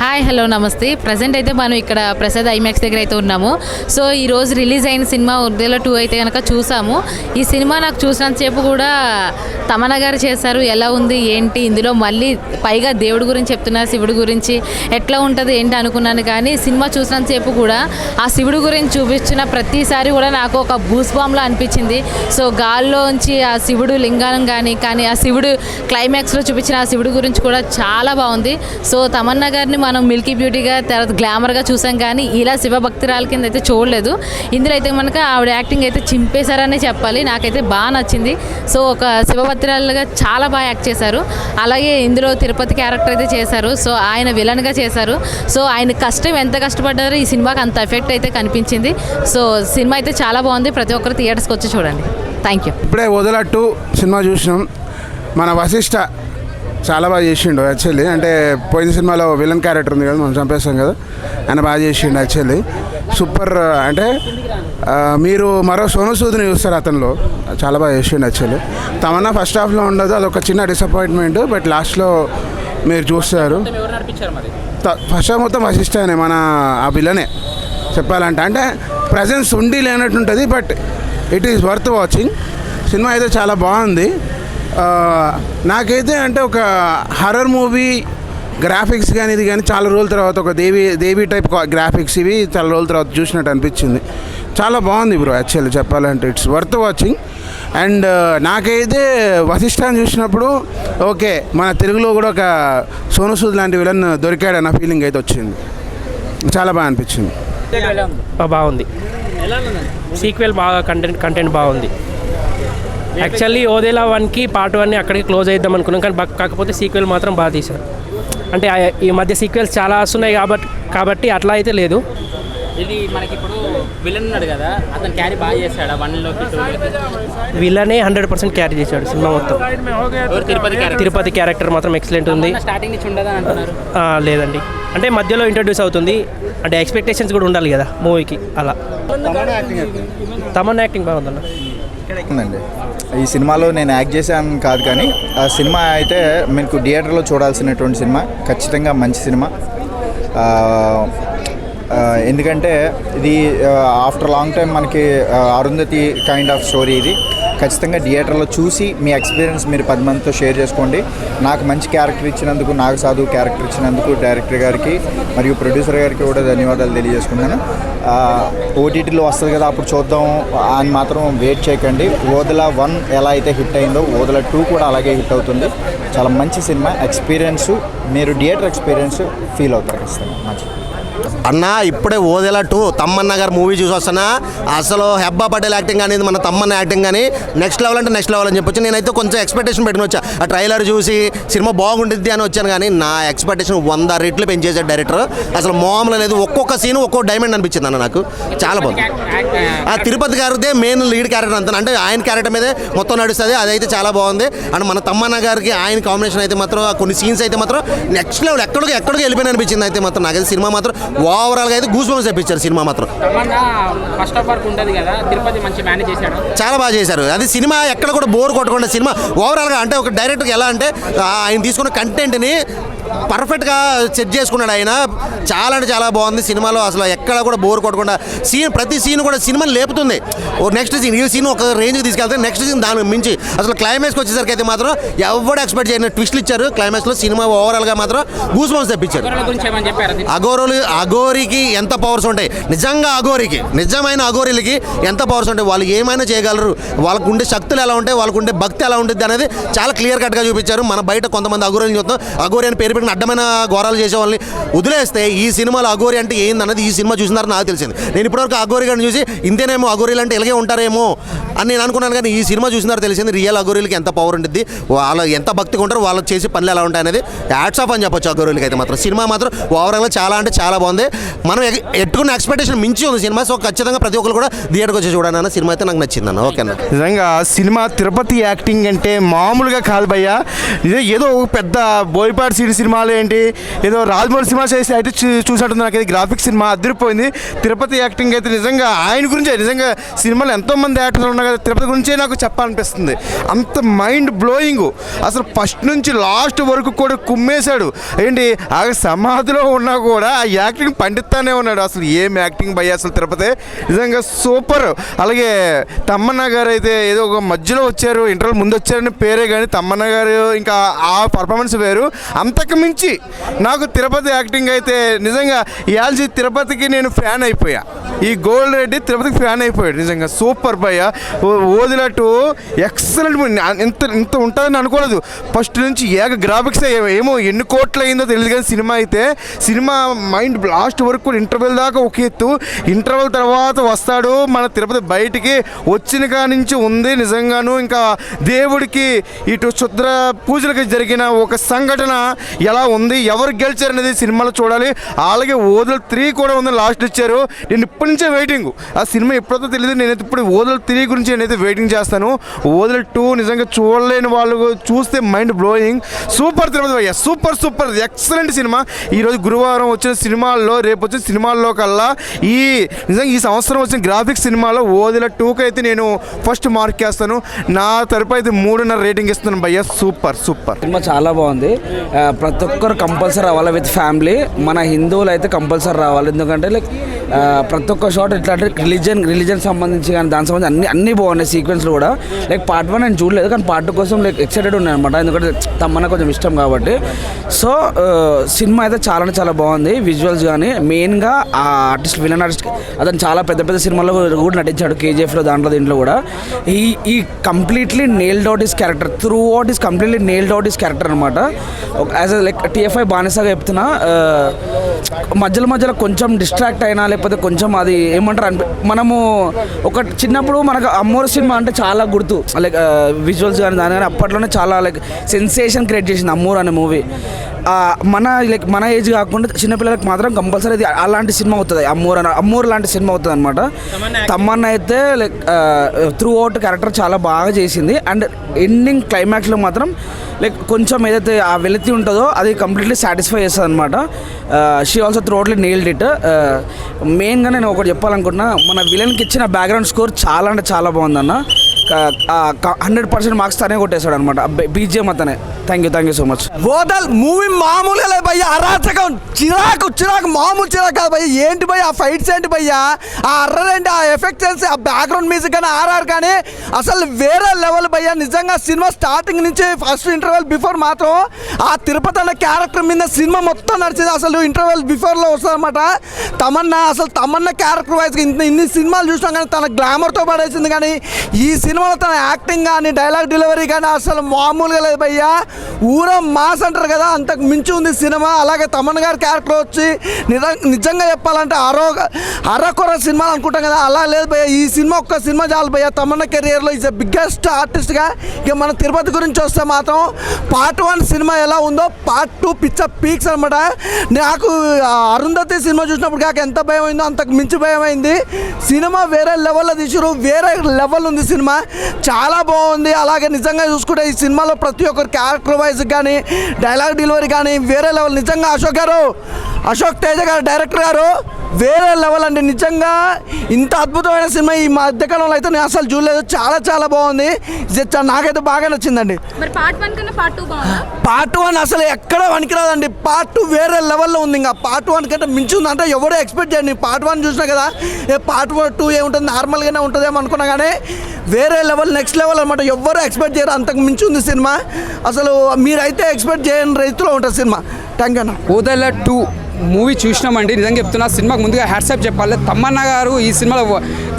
Hi hello నమస్తే. Present అయితే మనం ఇక్కడ ప్రసాద్ ఐమాక్స్ దగ్గర అయితే ఉన్నాము. సో ఈరోజు రిలీజ్ అయిన సినిమా ఉర్దూలో 2 అయితే కనుక చూసాము. ఈ సినిమా నాకు చూసినంతసేపు కూడా తమన్నా గారు చేశారు. ఎలా ఉంది ఏంటి ఇందులో మళ్ళీ పైగా దేవుడి గురించి చెప్తున్నారు, శివుడి గురించి ఎట్లా ఉంటుంది ఏంటి అనుకున్నాను. కానీ సినిమా చూసినంతసేపు కూడా ఆ శివుడి గురించి చూపించిన ప్రతిసారి కూడా నాకు ఒక బూస్ బాంబ్లా అనిపించింది. సో గాల్లోంచి ఆ శివుడు లింగానం కానీ ఆ శివుడు క్లైమాక్స్లో చూపించిన ఆ శివుడి గురించి కూడా చాలా బాగుంది. సో తమన్నా గారిని మనం మిల్కీ బ్యూటీగా తర్వాత గ్లామర్గా చూసాం, కానీ ఇలా శివభక్తురాల కింద అయితే చూడలేదు. ఇందులో అయితే మనకు ఆవిడ యాక్టింగ్ అయితే చింపేశారనే చెప్పాలి. నాకైతే బాగా నచ్చింది. సో ఒక శివభక్తురాలుగా చాలా బాగా యాక్ట్ చేశారు. అలాగే ఇందులో తిరుపతి క్యారెక్టర్ అయితే చేశారు. సో ఆయన విలన్గా చేశారు. సో ఆయన కష్టం ఎంత కష్టపడ్డారో ఈ సినిమాకి అంత ఎఫెక్ట్ అయితే కనిపించింది. సో సినిమా అయితే చాలా బాగుంది. ప్రతి ఒక్కరు థియేటర్స్కి వచ్చి చూడండి. Thank you. ఇప్పుడే వదలట్టు సినిమా చూసినాం. మన వశిష్ఠ చాలా బాగా చేసిండు యాక్చువల్లీ. అంటే పోయిన సినిమాలో విలన్ క్యారెక్టర్ ఉంది కదా, మనం చంపేస్తాం కదా, ఆయన బాగా చేసిండు యాక్చువల్లీ. సూపర్. అంటే మీరు మరో సోను సూద్ని చూస్తారు అతనిలో, చాలా బాగా చేసిండు యాక్చువల్లీ. తమన్నా ఫస్ట్ హాఫ్లో ఉండదు, అదొక చిన్న డిసప్పాయింట్మెంట్. బట్ లాస్ట్లో మీరు చూస్తారు. ఫస్ట్ హాఫ్ మొత్తం వశిష్ఠనే, మన ఆ విలనే చెప్పాలంటే. అంటే ప్రజెన్స్ ఉండి లేనట్టు ఉంటుంది. But it is worth watching. Cinema అయితే చాలా బాగుంది. నాకైతే అంటే ఒక హర్రర్ మూవీ గ్రాఫిక్స్ కానీ ఇది కానీ చాలా రోజుల తర్వాత ఒక దేవి టైప్ గ్రాఫిక్స్ ఇవి చాలా రోజుల తర్వాత చూసినట్టు అనిపించింది. చాలా బాగుంది బ్రో యాక్చువల్లీ చెప్పాలంటే. It's worth watching. అండ్ నాకైతే వశిష్ఠాన్ని చూసినప్పుడు ఓకే, మన తెలుగులో కూడా ఒక సోను సూద్ లాంటి విలన్ దొరికాడన్న ఫీలింగ్ అయితే వచ్చింది. చాలా బాగా అనిపించింది. బాగుంది. సీక్వెల్ బాగా కంటెంట్ బాగుంది. యాక్చువల్లీ ఓదేలా 1కి పార్ట్ 1 అక్కడికి క్లోజ్ అయిద్దాం అనుకున్నాం, కానీ కాకపోతే సీక్వెల్ మాత్రం బాగా తీశారు. అంటే ఈ మధ్య సీక్వెల్స్ చాలా వస్తున్నాయి కాబట్టి అట్లా అయితే లేదు. ఇది మనకి ఇప్పుడు విలన్ ఉన్నాడు కదా, అతను క్యారీ బాగా చేశాడు 1లోకి 2లోకి. విలనే 100% క్యారీ చేశాడు సినిమా మొత్తం. తిరుపతి క్యారెక్టర్ మాత్రం ఎక్సలెంట్ ఉంది. స్టార్టింగ్ నుంచి ఉండదని అంటున్నారు. లేదండి, అంటే మధ్యలో ఇంట్రడ్యూస్ అవుతుంది. అంటే ఎక్స్పెక్టేషన్స్ కూడా ఉండాలి కదా మూవీకి, అలా. తమన్నా యాక్టింగ్ బాగుందన్న. ఉందండి. ఈ సినిమాలో నేను యాక్ట్ చేశాను కాదు, కానీ ఆ సినిమా అయితే మీకు థియేటర్లో చూడాల్సినటువంటి సినిమా. ఖచ్చితంగా మంచి సినిమా. ఎందుకంటే ఇది ఆఫ్టర్ లాంగ్ టైం మనకి అరుంధతి కైండ్ ఆఫ్ స్టోరీ. ఇది ఖచ్చితంగా థియేటర్లో చూసి మీ ఎక్స్పీరియన్స్ మీరు 10 మందితో షేర్ చేసుకోండి. నాకు మంచి క్యారెక్టర్ ఇచ్చినందుకు, నాగ్ సాధు క్యారెక్టర్ ఇచ్చినందుకు డైరెక్టర్ గారికి మరియు ప్రొడ్యూసర్ గారికి కూడా ధన్యవాదాలు తెలియజేసుకున్నాను. ఓటీటీలో వస్తుంది కదా, అప్పుడు చూద్దాం అని మాత్రం వెయిట్ చేయకండి. ఓదలా 1 ఎలా అయితే హిట్ అయిందో ఓదలా 2 కూడా అలాగే హిట్ అవుతుంది. చాలా మంచి సినిమా. ఎక్స్పీరియన్స్, మీరు థియేటర్ ఎక్స్పీరియన్స్ ఫీల్ అవుతారు ఖచ్చితంగా. మంచి అన్న ఇప్పుడే ఓదెలా 2 తమ్మన్న గారు మూవీ చూసి వస్తున్నా. అసలు హెబ్బా పటేల్ యాక్టింగ్ అనేది మన తమ్మన్న యాక్టింగ్ కానీ నెక్స్ట్ లెవెల్ అంటే నెక్స్ట్ లెవెల్ అని చెప్పొచ్చు. నేనైతే కొంచెం ఎక్స్పెక్టేషన్ పెట్టుకుని వచ్చా. ఆ ట్రైలర్ చూసి సినిమా బాగుంటుంది అని వచ్చాను, కానీ నా ఎక్స్పెక్టేషన్ 100 రెట్లు పెంచేసాడు డైరెక్టర్. అసలు మామూలు లేదు. ఒక్కొక్క సీన్ ఒక్కొక్క డైమండ్ అనిపించింది అన్న నాకు. చాలా బాగుంది. ఆ తిరుపతి గారిదే మెయిన్ లీడ్ క్యారెక్టర్ అంతా, అంటే ఆయన క్యారెక్టర్ మీదే మొత్తం నడుస్తుంది. అదైతే చాలా బాగుంది. అండ్ మన తమ్మన్న గారికి ఆయన కాంబినేషన్ అయితే మాత్రం కొన్ని సీన్స్ అయితే మాత్రం నెక్స్ట్ లెవెల్ ఎక్కడికి వెళ్ళిపోయిన అనిపించింది. అయితే మాత్రం నాకైతే సినిమా మాత్రం ఓవరాల్గా అయితే గూస్ బంప్స్ తెప్పించారు సినిమా మాత్రం. ఫస్ట్ ఆఫ్ ఉంటుంది కదా, తిరుపతి మంచి మేనేజ్ చేశాడు, చాలా బాగా చేశారు. అది సినిమా ఎక్కడ కూడా బోర్ కొట్టకుండా సినిమా ఓవరాల్గా. అంటే ఒక డైరెక్టర్కి ఎలా అంటే ఆయన తీసుకున్న కంటెంట్ని పర్ఫెక్ట్గా సెట్ చేసుకున్నాడు ఆయన. చాలా అంటే చాలా బాగుంది సినిమాలో. అసలు ఎక్కడ కూడా బోర్ కొట్టకుండా ప్రతి సీన్ కూడా సినిమాని లేపుతుంది. నెక్స్ట్ సీన్ ఈ సీన్ ఒక రేంజ్కి తీసుకెళ్తే నెక్స్ట్ సీన్ దాని మించి అసలు క్లైమాక్స్కి వచ్చేసరికి అయితే మాత్రం ఎవరు ఎక్స్పెక్ట్ చేయని ట్విస్ట్లు ఇచ్చారు క్లైమాక్స్లో. సినిమా ఓవరాల్గా మాత్రం గూస్ బంప్స్ తెప్పించారు. అఘోరికి ఎంత పవర్స్ ఉంటాయి నిజంగా, నిజమైన అఘోరీలకి ఎంత పవర్స్ ఉంటాయి, వాళ్ళు ఏమైనా చేయగలరు, వాళ్ళకు ఉండే శక్తులు ఎలా ఉంటాయి, వాళ్ళకు ఉండే భక్తి ఎలా ఉంటుంది అనేది చాలా క్లియర్ కట్గా చూపించారు. మన బయట కొంతమంది అఘోరీని చూస్తాం, అఘోరి అని పేరు పెట్టిన అడ్డమైన ఘోరాలు చేసే వాళ్ళని వదిలేస్తే ఈ సినిమాలో అఘోరి అంటే ఏందన్నది ఈ సినిమా చూసినారు నాకు తెలిసింది. నేను ఇప్పటివరకు అఘోరి గారిని చూసి ఇంతేనేమో అఘోరీలు అంటే ఇలాగే ఉంటారేమో అని నేను అనుకున్నాను, కానీ ఈ సినిమా చూసినారు తెలిసింది రియల్ అఘోరీలకి ఎంత పవర్ ఉంటుంది, వాళ్ళు ఎంత భక్తిగా ఉంటారు, వాళ్ళు చేసే పనులు ఎలా ఉంటాయి అనేది హ్యాట్స్ ఆఫ్ అని చెప్పొచ్చు అఘోరీలకి. అయితే మాత్రం సినిమా మాత్రం ఓవరాల్గా చాలా అంటే చాలా బాగుంది. మనం ఎట్టుకున్న ఎక్స్పెక్టేషన్ మించి ఉంది సినిమా. సో ఖచ్చితంగా ప్రతి ఒక్కరు కూడా థియేటర్కి వచ్చి చూడాలన్న సినిమా అయితే నాకు నచ్చింది అన్న. ఓకేనా. నిజంగా సినిమా తిరుపతి యాక్టింగ్ అంటే మామూలుగా కాదు భయ్యా. ఇదే ఏదో పెద్ద బోయపాటి సినిమా సినిమాలు ఏంటి ఏదో రాజమౌళి సినిమా చేసి అయితే చూసినట్టుంది. నాకు ఇది గ్రాఫిక్స్ సినిమా అదిరిపోయింది. తిరుపతి యాక్టింగ్ అయితే నిజంగా ఆయన గురించే, నిజంగా సినిమాలో ఎంతోమంది యాక్టర్లు ఉన్నారు కదా, తిరుపతి గురించే నాకు చెప్పాలనిపిస్తుంది. అంత మైండ్ బ్లోయింగ్, అసలు ఫస్ట్ నుంచి లాస్ట్ వరకు కూడా కుమ్మేశాడు. ఏంటి ఆ సమాధిలో ఉన్నా కూడా ఆ యాక్టింగ్ పండిస్తానే ఉన్నాడు. అసలు ఏం యాక్టింగ్ భయ్య అసలు తిరుపతి నిజంగా సూపర్. అలాగే తమ్మన్న గారు అయితే ఏదో ఒక మధ్యలో వచ్చారు, ఇంటర్వ్యూ ముందు వచ్చారని పేరే కానీ తమ్మన్న గారు ఇంకా ఆ పర్ఫార్మెన్స్ వేరు. అంతకు మించి నాకు తిరుపతి యాక్టింగ్ అయితే నిజంగా ఇయాల్సి తిరుపతికి నేను ఫ్యాన్ అయిపోయా. ఈ గోల్డ్ రెడ్డి తిరుపతికి ఫ్యాన్ అయిపోయాడు. నిజంగా సూపర్ భయ్య. ఓదినట్టు ఎక్సలెంట్. ఇంత ఉంటుందని అనుకోలేదు. ఫస్ట్ నుంచి గ్రాఫిక్స్ ఏమో ఎన్ని కోట్లు అయిందో తెలియదు కానీ సినిమా అయితే సినిమా మైండ్ లాస్ట్ వరకు కూడా ఇంటర్వెల్ దాకా ఒక ఎత్తు. ఇంటర్వెల్ తర్వాత వస్తాడు మన తిరుపతి బయటికి వచ్చిన కాడి నుంచి ఉంది నిజంగాను. ఇంకా దేవుడికి ఇటు శుద్ర పూజలకి జరిగిన ఒక సంఘటన ఎలా ఉంది, ఎవరు గెలిచారు అనేది సినిమాలో చూడాలి. అలాగే ఓదల్ 3 కూడా ఉంది, లాస్ట్ ఇచ్చారు. నేను ఇప్పటి నుంచే వెయిటింగ్. ఆ సినిమా ఎప్పుడైతే తెలియదు. నేనైతే ఇప్పుడు ఓదల్ 3 గురించి నేనైతే వెయిటింగ్ చేస్తాను. ఓదల్ 2 నిజంగా చూడలేని వాళ్ళు చూస్తే మైండ్ బ్లోయింగ్. సూపర్ తిరుపతి భయ్య, సూపర్ సూపర్ ఎక్సలెంట్ సినిమా. ఈరోజు గురువారం వచ్చిన సినిమాల్లో, రేపు వచ్చిన సినిమాల్లో కల్లా నిజంగా ఈ సంవత్సరం వచ్చిన గ్రాఫిక్స్ సినిమాలో ఓదిల 2కి అయితే నేను ఫస్ట్ మార్క్ వేస్తాను. నా తరపు అయితే 3.5 రేటింగ్ ఇస్తున్నాను భయ్య. సూపర్ సూపర్ సినిమా చాలా బాగుంది. ప్రతి ఒక్కరు కంపల్సరీ రావాలి విత్ ఫ్యామిలీ. మన హిందువులు అయితే కంపల్సరీ రావాలి. ఎందుకంటే లైక్ ప్రతి ఒక్క షాట్ ఎట్లా అంటే రిలీజన్ సంబంధించి కానీ దానికి సంబంధించి అన్నీ బాగున్నాయి. సీక్వెన్స్లు కూడా లైక్ పార్ట్ 1 నేను చూడలేదు కానీ పార్ట్ 2 కోసం లైక్ ఎక్సైటెడ్ ఉన్నాను అనమాట. ఎందుకంటే తమ్మన్న కొంచెం ఇష్టం కాబట్టి. సో సినిమా అయితే చాలా బాగుంది. విజువల్స్ కానీ మెయిన్గా ఆ ఆర్టిస్ట్ విలన్ ఆర్టిస్ట్ అతను చాలా పెద్ద సినిమాలో కూడా నటించాడు. కేజీఎఫ్లో దీంట్లో కూడా ఈ completely nailed out his character. Through out is completely nailed out his character అనమాట. యాజ్ అ లైక్ టీఎఫ్ఐ బానిసగా చెప్తున్నా. మధ్యలో కొంచెం డిస్ట్రాక్ట్ అయినా లేకపోతే కొంచెం అది ఏమంటారు మనము ఒక చిన్నప్పుడు మనకు అమ్మోరు సినిమా అంటే చాలా గుర్తు. లైక్ విజువల్స్ కానీ దాని కానీ అప్పట్లోనే చాలా లైక్ సెన్సేషన్ క్రియేట్ చేసింది అమ్మోరు అనే మూవీ. మన ఏజ్ కాకుండా చిన్నపిల్లలకు మాత్రం కంపల్సరీ అలాంటి సినిమా అవుతుంది. అమ్మోరు లాంటి సినిమా అవుతుంది అనమాట. తమ్మన్న అయితే లైక్ త్రూ అవుట్ క్యారెక్టర్ చాలా బాగా చేసింది. అండ్ ఎండింగ్ క్లైమాక్స్లో మాత్రం లైక్ కొంచెం ఏదైతే ఆ వెలితి ఉంటుందో అది కంప్లీట్లీ సాటిస్ఫై చేస్తుంది అనమాట. She also throughoutly nailed it. మెయిన్గా నేను ఒకటి చెప్పాలనుకుంటున్నా, మన విలన్కి ఇచ్చిన బ్యాక్గ్రౌండ్ స్కోర్ చాలా అంటే చాలా బాగుందన్న. 100% మార్క్స్ తనే కొట్టేశాడు అనమాట. బీజిఎం అతనే. Thank you so much. Odela movie మామూలుగా లేదు భయ్య, అరాచకం, చిరాకు మామూలు చిరాకు కాదు భయ్య. ఏంటి భయ్య ఆ ఫైట్స్ ఏంటి భయ్య, ఆ అర్రర్ ఏంటి, ఆ ఎఫెక్ట్స్, ఆ బ్యాక్గ్రౌండ్ మ్యూజిక్ కానీ ఆర్ఆర్ కానీ అసలు వేరే లెవెల్ భయ్య. నిజంగా సినిమా స్టార్టింగ్ నుంచి ఫస్ట్ ఇంటర్వెల్ బిఫోర్ మాత్రం ఆ తిరుపతి అన్న క్యారెక్టర్ మీద సినిమా మొత్తం నడిచింది. అసలు ఇంటర్వెల్ బిఫోర్లో వస్తుంది అనమాట. తమన్నా క్యారెక్టర్ వైజ్గా ఇన్ని సినిమాలు చూసినాం కానీ తన గ్లామర్తో పడేసింది. కానీ ఈ సినిమాలో తన యాక్టింగ్ కానీ డైలాగ్ డెలివరీ కానీ అసలు మామూలుగా లేదు భయ్యా. ఊర మాస్ అంటారు కదా, అంతకు మించి ఉంది సినిమా. అలాగే తమన్ గారి క్యారెక్టర్ వచ్చి నిజంగా చెప్పాలంటే అరకొర సినిమాలు అనుకుంటాం కదా, అలా లేదు భయ్య. ఈ సినిమా ఒక్క సినిమా చాలు భయ్య. తమన్నా కెరియర్లో ఈజ్ ద బిగ్గెస్ట్ ఆర్టిస్ట్గా. ఇక మన తిరుపతి గురించి వస్తే మాత్రం పార్ట్ 1 సినిమా ఎలా ఉందో పార్ట్ 2 పిక్చర్ పీక్స్ అనమాట. నాకు అరుంధతి సినిమా చూసినప్పుడు కాక ఎంత భయం అయిందో అంతకు మించి భయం అయింది. సినిమా వేరే లెవెల్లో తీసిరు, వేరే లెవెల్ ఉంది సినిమా, చాలా బాగుంది. అలాగే నిజంగా చూసుకుంటే ఈ సినిమాలో ప్రతి ఒక్కరు క్యారెక్టర్ వైజ్ కానీ డైలాగ్ డెలివరీ కానీ వేరే లెవెల్. నిజంగా అశోక్ తేజ గారు డైరెక్టర్ గారు వేరే లెవెల్ అండి. నిజంగా ఇంత అద్భుతమైన సినిమా ఈ మధ్యకాలంలో అయితే నేను అసలు చూడలేదు. చాలా బాగుంది. నాకైతే బాగా నచ్చిందండి. పార్ట్ 1 అసలు ఎక్కడ వనికిరాదండి. పార్ట్ 2 వేరే లెవెల్లో ఉంది. ఇంకా పార్ట్ 1 కంటే మించి ఉంది. అంటే ఎవడో ఎక్స్పెక్ట్ చేయండి. పార్ట్ 1 చూసినా కదా, పార్ట్ 2 ఏముంటుంది, నార్మల్గానే ఉంటుందేమో అనుకున్నా కానీ వేరే లెవెల్, నెక్స్ట్ లెవెల్ అనమాట. ఎవరు ఎక్స్పెక్ట్ చేయరు, అంతకు మించి ఉంది సినిమా. అసలు మీరైతే ఎక్స్పెక్ట్ చేయని రైతులో ఉంటుంది సినిమా. థ్యాంక్ యూ అన్న. ఓదెల 2 మూవీ చూసినామండి. నిజంగా చెప్తున్నా, సినిమాకు ముందుగా హ్యాట్సాప్ చెప్పాలి. తమ్మన్న గారు ఈ సినిమాలో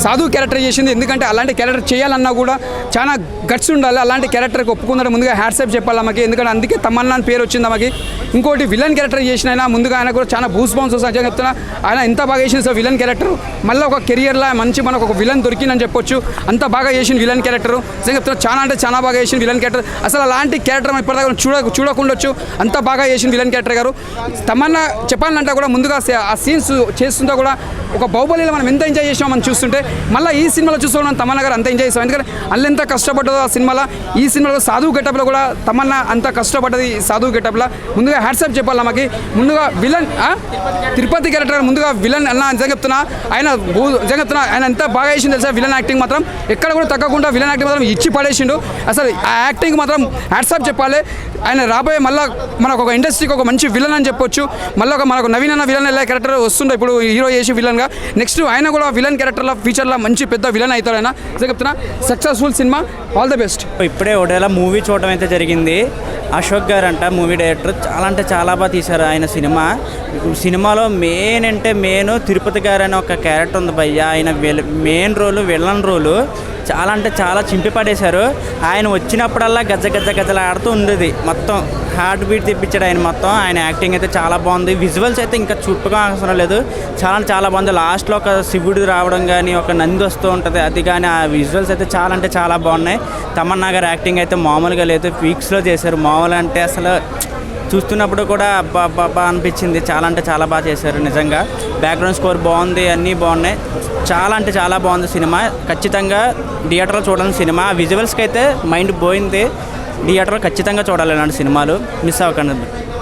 సాధు క్యారెక్టర్ చేసింది. ఎందుకంటే అలాంటి క్యారెక్టర్ చేయాలన్నా కూడా చాలా గట్స్ ఉండాలి. అలాంటి క్యారెక్టర్కి ఒప్పుకున్నాడు. ముందుగా హ్యాట్సాప్ చెప్పాలి ఆమెకి. ఎందుకంటే అందుకే తమ్మన్న అని పేరు వచ్చింది ఆమెకి. ఇంకోటి విలన్ క్యారెక్టర్ చేసిన ఆయన ముందుగా ఆయన కూడా చాలా బూస్ బౌన్స్ వస్తాయి. చెప్తున్నా ఆయన ఎంత బాగా చేసింది సార్ విలన్ క్యారెక్టర్. మళ్ళీ ఒక కెరియర్లో మంచి మనకు ఒక విలన్ దొరికిందని చెప్పొచ్చు. అంత బాగా చేసిన విలన్ క్యారెక్టర్. నిజంగా చెప్తున్నా, చాలా అంటే చాలా బాగా చేసిన విలన్ క్యారెక్టర్. అసలు అలాంటి క్యారెక్టర్ మనం ఇప్పటిదాకా చూడకుండొచ్చు. అంత బాగా చేసిన విలన్ క్యారెక్టర్ గారు. తమ్మన్న చెప్పాలంటే కూడా ముందుగా ఆ సీన్స్ చేస్తుంటే కూడా ఒక బాహుబలిలో మనం ఎంత ఎంజాయ్ చేసామో మనం చూస్తుంటే మళ్ళీ ఈ సినిమాలో చూసుకోవడం తమన్నా గారు అంత ఎంజాయ్ చేస్తాం. ఎందుకంటే అల్లు ఎంత కష్టపడ్డదో ఆ సినిమాలో, ఈ సినిమాలో సాధువు గెటప్లో కూడా తమన్నా అంత కష్టపడ్డది సాధువు గెటప్లో. ముందుగా హ్యాట్సాప్ చెప్పాలి ఆమెకి. ముందుగా విలన్ తిరుపతి క్యారెక్టర్ ముందుగా విలన్ అన్న నిజంగా చెప్తున్నా, నిజంగా చెప్తున్నా ఆయన ఎంత బాగా చేసింది తెలుసా. విలన్ యాక్టింగ్ మాత్రం ఎక్కడ కూడా తగ్గకుండా విలన్ యాక్టింగ్ మాత్రం ఇచ్చి పడేసిండు. అసలు ఆ యాక్టింగ్ మాత్రం హ్యాట్సాప్ చెప్పాలి. ఆయన రాబోయే మళ్ళీ మనకు ఒక ఇండస్ట్రీకి ఒక మంచి విలన్ అని చెప్పొచ్చు. మళ్ళీ ఒక మనకు నవీన్ అన్న విలన్ ఎలా క్యారెక్టర్ వస్తుండే ఇప్పుడు హీరో చేసి విలన్గా, నెక్స్ట్ ఆయన కూడా విలన్ క్యారెక్టర్లో ఫ్యూచర్లో మంచి పెద్ద విలన్ అవుతాడు ఆయన. నిజంగా చెప్తున్నా successful cinema, all the best. ఇప్పుడే ఒకటేలా మూవీ చూడడం అయితే జరిగింది. అశోక్ గారు అంట మూవీ డైరెక్టర్, చాలా అంటే చాలా బాగా తీశారు ఆయన సినిమాలో మెయిన్ అంటే మెయిన్ తిరుపతి గారు అనే ఒక క్యారెక్టర్ ఉంది భయ్య. ఆయన మెయిన్ రోలు విలన్ రోలు చాలా అంటే చాలా చింపి పడేశారు. ఆయన వచ్చినప్పుడల్లా గజ్జలు ఆడుతూ ఉండేది, మొత్తం హార్ట్ బీట్ తెప్పించాడు ఆయన మొత్తం. ఆయన యాక్టింగ్ అయితే చాలా బాగుంది. విజువల్స్ అయితే ఇంకా చుట్టుగా అవసరం లేదు, చాలా బాగుంది. లాస్ట్లో ఒక శివుడు రావడం కానీ ఒక నంది వస్తూ ఉంటుంది, అది కానీ ఆ విజువల్స్ అయితే చాలా బాగున్నాయి. తమన్నా గారి యాక్టింగ్ అయితే మామూలుగా లేదు, పీక్స్లో చేశారు. మామూలు అంటే అసలు చూస్తున్నప్పుడు కూడా అబ్బా అనిపించింది. చాలా బాగా చేశారు నిజంగా. బ్యాక్గ్రౌండ్ స్కోర్ బాగుంది, అన్నీ బాగున్నాయి. చాలా బాగుంది సినిమా. ఖచ్చితంగా థియేటర్లో చూడాల్సిన సినిమా. విజువల్స్కి అయితే మైండ్ పోయింది. థియేటర్లో ఖచ్చితంగా చూడాలి ఇలాంటి సినిమాలు, మిస్ అవ్వకండి.